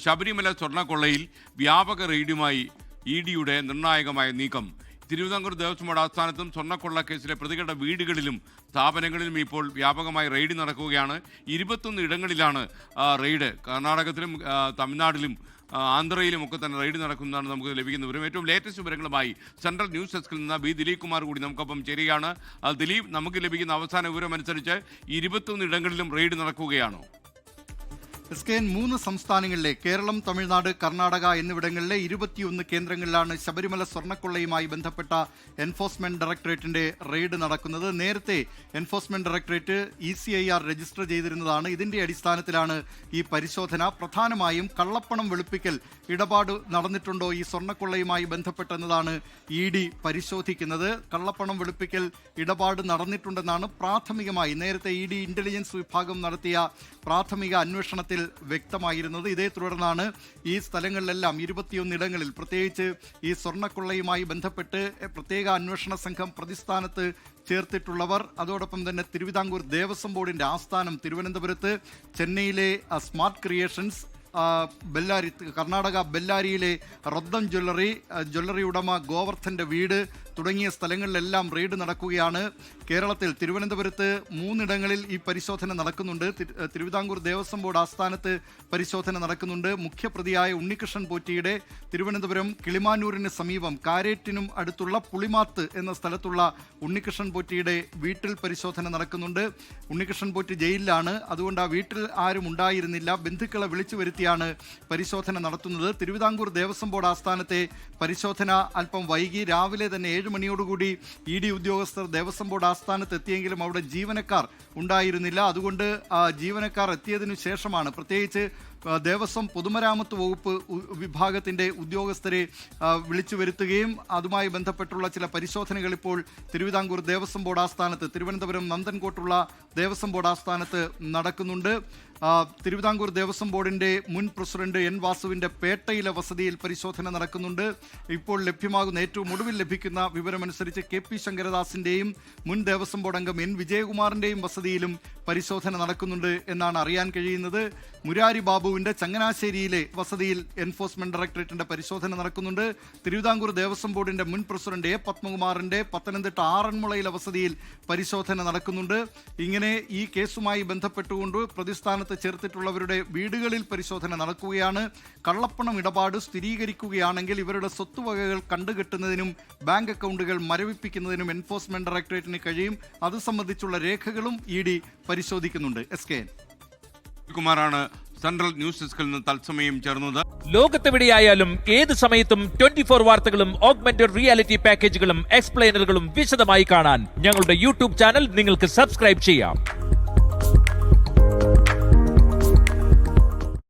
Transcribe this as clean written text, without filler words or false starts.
ശബരിമല സ്വർണ്ണക്കൊള്ളയിൽ വ്യാപക റെയ്ഡുമായി ഇഡിയുടെ നിർണായകമായ നീക്കം. തിരുവിതാംകൂർ ദേവസ്വം ബോർഡ് ആസ്ഥാനത്തും സ്വർണ്ണക്കൊള്ള കേസിലെ പ്രതികളുടെ വീടുകളിലും സ്ഥാപനങ്ങളിലും ഇപ്പോൾ വ്യാപകമായി റെയ്ഡ് നടക്കുകയാണ്. 21 ഇടങ്ങളിലാണ് റെയ്ഡ്. കർണാടകത്തിലും തമിഴ്നാട്ടിലും ആന്ധ്രയിലും ഒക്കെ തന്നെ റെയ്ഡ് നടക്കുന്നതാണ് നമുക്ക് ലഭിക്കുന്ന വിവരം. ഏറ്റവും ലേറ്റസ്റ്റ് വിവരങ്ങളുമായി സെൻട്രൽ ന്യൂസ് ഡെസ്കിൽ നിന്ന് ബി ദിലീപ് കുമാർ കൂടി നമുക്കൊപ്പം ചേരുകയാണ്. ദിലീപ്, നമുക്ക് ലഭിക്കുന്ന അവസാന വിവരം അനുസരിച്ച് 21 ഇടങ്ങളിലും റെയ്ഡ് നടക്കുകയാണോ? SKN 3 സംസ്ഥാനങ്ങളിലെ കേരളം, തമിഴ്നാട്, കർണാടക എന്നിവിടങ്ങളിലെ 21 കേന്ദ്രങ്ങളിലാണ് ശബരിമല സ്വർണ്ണക്കൊള്ളയുമായി ബന്ധപ്പെട്ട എൻഫോഴ്സ്മെന്റ് ഡയറക്ടറേറ്റിന്റെ റെയ്ഡ് നടക്കുന്നത്. നേരത്തെ എൻഫോഴ്സ്മെന്റ് ഡയറക്ടറേറ്റ് ECIR രജിസ്റ്റർ ചെയ്തിരുന്നതാണ്. ഇതിന്റെ അടിസ്ഥാനത്തിലാണ് ഈ പരിശോധന. പ്രധാനമായും കള്ളപ്പണം വെളുപ്പിക്കൽ ഇടപാട് നടന്നിട്ടുണ്ടോ ഈ സ്വർണ്ണക്കൊള്ളയുമായി ബന്ധപ്പെട്ടെന്നതാണ് ED പരിശോധിക്കുന്നത്. കള്ളപ്പണം വെളുപ്പിക്കൽ ഇടപാട് നടന്നിട്ടുണ്ടെന്നാണ് പ്രാഥമികമായി നേരത്തെ ED ഇന്റലിജൻസ് വിഭാഗം നടത്തിയ പ്രാഥമിക അന്വേഷണത്തിൽ വ്യക്തമായിരുന്നത്. ഇതേ തുടർന്നാണ് ഈ സ്ഥലങ്ങളിലെല്ലാം 21 ഇടങ്ങളിൽ പ്രത്യേകിച്ച് ഈ സ്വർണ്ണക്കൊള്ളയുമായി ബന്ധപ്പെട്ട് പ്രത്യേക അന്വേഷണ സംഘം പ്രതിസ്ഥാനത്ത് ചേർത്തിട്ടുള്ളവർ, അതോടൊപ്പം തന്നെ തിരുവിതാംകൂർ ദേവസ്വം ബോർഡിന്റെ ആസ്ഥാനം തിരുവനന്തപുരത്ത്, ചെന്നൈയിലെ സ്മാർട്ട് ക്രിയേഷൻസ്, ബെല്ലാരി കർണാടക ബെല്ലാരിയിലെ റൊദ്ദം ജ്വല്ലറി ഉടമ ഗോവർദ്ധന്റെ വീട് തുടങ്ങിയ സ്ഥലങ്ങളിലെല്ലാം റെയ്ഡ് നടക്കുകയാണ്. കേരളത്തിൽ തിരുവനന്തപുരത്ത് 3 ഇടങ്ങളിൽ ഈ പരിശോധന നടക്കുന്നുണ്ട്. തിരുവിതാംകൂർ ദേവസ്വം ബോർഡ് ആസ്ഥാനത്ത് പരിശോധന നടക്കുന്നുണ്ട്. മുഖ്യപ്രതിയായ ഉണ്ണികൃഷ്ണൻ പോറ്റിയുടെ തിരുവനന്തപുരം കിളിമാനൂരിന് സമീപം കാരേറ്റിനും അടുത്തുള്ള പുളിമാത്ത് എന്ന സ്ഥലത്തുള്ള ഉണ്ണികൃഷ്ണൻ പോറ്റിയുടെ വീട്ടിൽ പരിശോധന നടക്കുന്നുണ്ട്. ഉണ്ണികൃഷ്ണൻ പോറ്റി ജയിലിലാണ്, അതുകൊണ്ട് ആ വീട്ടിൽ ആരും ഉണ്ടായിരുന്നില്ല. ബന്ധുക്കളെ വിളിച്ചു വരുത്തിയാണ് പരിശോധന നടത്തുന്നത്. തിരുവിതാംകൂർ ദേവസ്വം ബോർഡ് ആസ്ഥാനത്തെ പരിശോധന അല്പം വൈകി. രാവിലെ തന്നെ 7 മണിയോടുകൂടി ED ഉദ്യോഗസ്ഥർ ദേവസ്വം ബോർഡ് ആസ്ഥാനത്ത് എത്തിയെങ്കിലും അവിടെ ജീവനക്കാർ ഉണ്ടായിരുന്നില്ല. അതുകൊണ്ട് ജീവനക്കാർ എത്തിയതിനു ശേഷമാണ് പ്രത്യേകിച്ച് ദേവസ്വം പൊതുമരാമത്ത് വകുപ്പ് വിഭാഗത്തിന്റെ ഉദ്യോഗസ്ഥരെ വിളിച്ചു വരുത്തുകയും അതുമായി ബന്ധപ്പെട്ടുള്ള ചില പരിശോധനകൾ ഇപ്പോൾ തിരുവിതാംകൂർ ദേവസ്വം ബോർഡ് ആസ്ഥാനത്ത് തിരുവനന്തപുരം നന്ദൻകോട്ടുള്ള ദേവസ്വം ബോർഡ് ആസ്ഥാനത്ത് നടക്കുന്നുണ്ട്. തിരുവിതാംകൂർ ദേവസ്വം ബോർഡിന്റെ മുൻ പ്രസിഡന്റ് N വാസുവിന്റെ പേട്ടയിലെ വസതിയിൽ പരിശോധന നടക്കുന്നുണ്ട്. ഇപ്പോൾ ലഭ്യമാകുന്ന ഏറ്റവും ഒടുവിൽ ലഭിക്കുന്ന വിവരമനുസരിച്ച് KP ശങ്കരദാസിന്റെയും മുൻ ദേവസ്വം ബോർഡ് അംഗം N വിജയകുമാറിന്റെയും വസതിയിലും പരിശോധന നടക്കുന്നുണ്ട് എന്നാണ് അറിയാൻ കഴിയുന്നത്. മുരാരി ബാബുവിന്റെ ചങ്ങനാശ്ശേരിയിലെ വസതിയിൽ എൻഫോഴ്സ്മെന്റ് ഡയറക്ടറേറ്റിന്റെ പരിശോധന നടക്കുന്നുണ്ട്. തിരുവിതാംകൂർ ദേവസ്വം ബോർഡിന്റെ മുൻ പ്രസിഡന്റ് A പത്മകുമാറിന്റെ പത്തനംതിട്ട ആറന്മുളയിലെ വസതിയിൽ പരിശോധന നടക്കുന്നുണ്ട്. ഇങ്ങനെ ഈ കേസുമായി ബന്ധപ്പെട്ടുകൊണ്ട് പ്രതിസ്ഥാനത്ത് ചേർത്തിട്ടുള്ളവരുടെ വീടുകളിൽ പരിശോധന നടക്കുകയാണ്. കള്ളപ്പണം ഇടപാട് സ്ഥിരീകരിക്കുകയാണെങ്കിൽ ഇവരുടെ സ്വത്തുവകകൾ കണ്ടുകെട്ടുന്നതിനും ബാങ്ക് അക്കൗണ്ടുകൾ മരവിപ്പിക്കുന്നതിനും എൻഫോഴ്സ്മെന്റ് ഡയറക്ടറേറ്റിന് കഴിയും. അത് സംബന്ധിച്ചുള്ള രേഖകളും ED പരിശോധിക്കുന്നുണ്ട്. SKN കുമാറാണ് സെൻട്രൽ ന്യൂസ് ഡെസ്കിൽ നിന്ന് തത്സമയം ചേർന്നത്. ലോകത്തെവിടെയായാലും ഏത് സമയത്തും 24 വാർത്തകളും ഓഗ്മെന്റഡ് റിയാലിറ്റി പാക്കേജുകളും എക്സ്പ്ലെയിനറുകളും വിശദമായി കാണാൻ ഞങ്ങളുടെ YouTube ചാനൽ നിങ്ങൾക്ക് സബ്സ്ക്രൈബ് ചെയ്യാം.